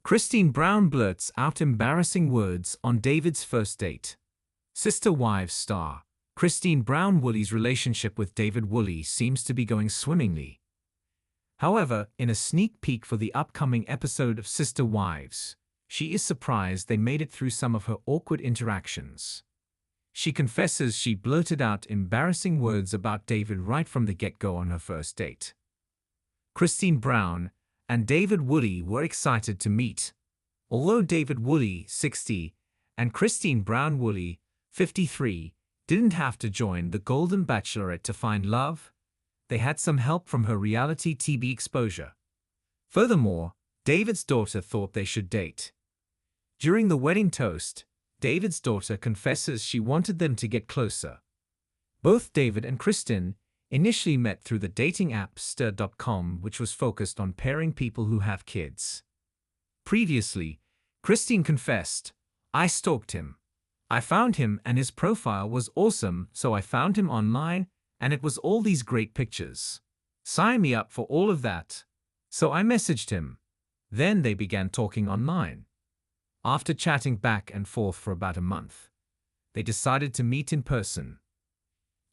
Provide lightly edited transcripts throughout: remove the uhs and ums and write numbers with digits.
Christine Brown blurts out embarrassing words on David's first date. Sister Wives star Christine Brown Woolley's relationship with David Woolley seems to be going swimmingly. However, in a sneak peek for the upcoming episode of Sister Wives, she is surprised they made it through some of her awkward interactions. She confesses she blurted out embarrassing words about David right from the get-go on her first date. Christine Brown and David Woolley were excited to meet. Although David Woolley, 60, and Christine Brown Woolley, 53, didn't have to join the Golden Bachelorette to find love, they had some help from her reality TV exposure. Furthermore, David's daughter thought they should date. During the wedding toast, David's daughter confesses she wanted them to get closer. Both David and Christine initially met through the dating app Stir.com, which was focused on pairing people who have kids. Previously, Christine confessed, "I stalked him. I found him and his profile was awesome, so I found him online and it was all these great pictures. Sign me up for all of that. So I messaged him. Then they began talking online. After chatting back and forth for about a month, they decided to meet in person.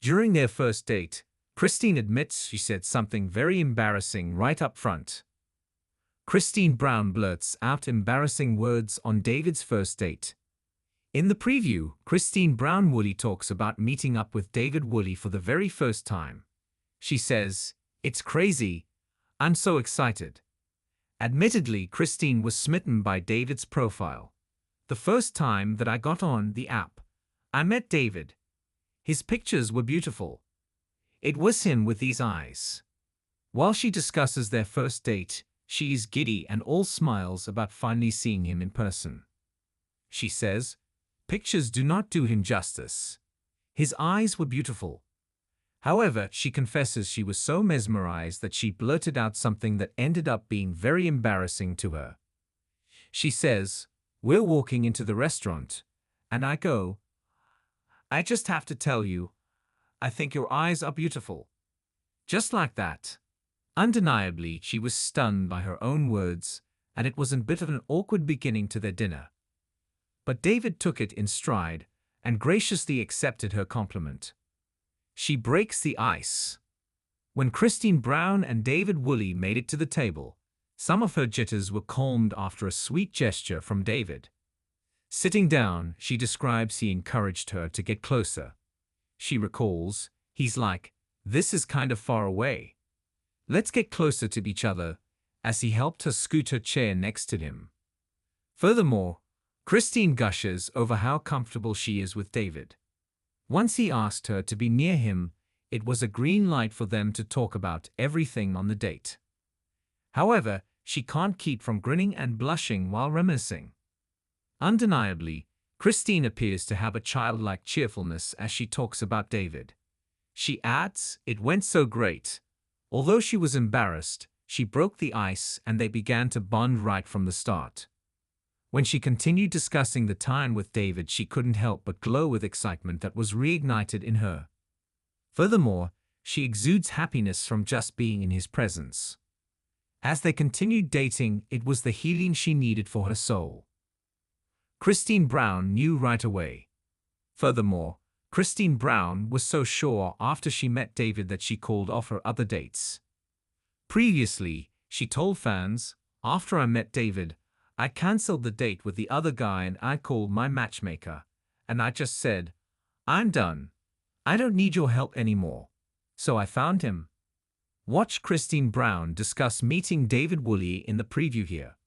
During their first date, Christine admits she said something very embarrassing right up front. Christine Brown blurts out embarrassing words on David's first date. In the preview, Christine Brown Woolley talks about meeting up with David Woolley for the very first time. She says, "It's crazy. I'm so excited." Admittedly, Christine was smitten by David's profile. "The first time that I got on the app, I met David. His pictures were beautiful. It was him with these eyes." While she discusses their first date, she is giddy and all smiles about finally seeing him in person. She says, "Pictures do not do him justice. His eyes were beautiful." However, she confesses she was so mesmerized that she blurted out something that ended up being very embarrassing to her. She says, "We're walking into the restaurant, and I go, 'I just have to tell you, I think your eyes are beautiful.' Just like that." Undeniably, she was stunned by her own words, and it was a bit of an awkward beginning to their dinner. But David took it in stride and graciously accepted her compliment. She breaks the ice. When Christine Brown and David Woolley made it to the table, some of her jitters were calmed after a sweet gesture from David. Sitting down, she describes he encouraged her to get closer. She recalls, "He's like, 'This is kind of far away. Let's get closer to each other,' as he helped her scoot her chair next to him." Furthermore, Christine gushes over how comfortable she is with David. Once he asked her to be near him, it was a green light for them to talk about everything on the date. However, she can't keep from grinning and blushing while reminiscing. Undeniably, Christine appears to have a childlike cheerfulness as she talks about David. She adds, "It went so great." Although she was embarrassed, she broke the ice and they began to bond right from the start. When she continued discussing the time with David, she couldn't help but glow with excitement that was reignited in her. Furthermore, she exudes happiness from just being in his presence. As they continued dating, it was the healing she needed for her soul. Christine Brown knew right away. Furthermore, Christine Brown was so sure after she met David that she called off her other dates. Previously, she told fans, "After I met David, I cancelled the date with the other guy and I called my matchmaker, and I just said, 'I'm done. I don't need your help anymore.' So I found him." Watch Christine Brown discuss meeting David Woolley in the preview here.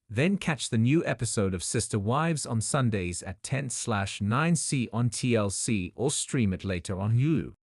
Then catch the new episode of Sister Wives on Sundays at 10/9 on TLC or stream it later on Hulu.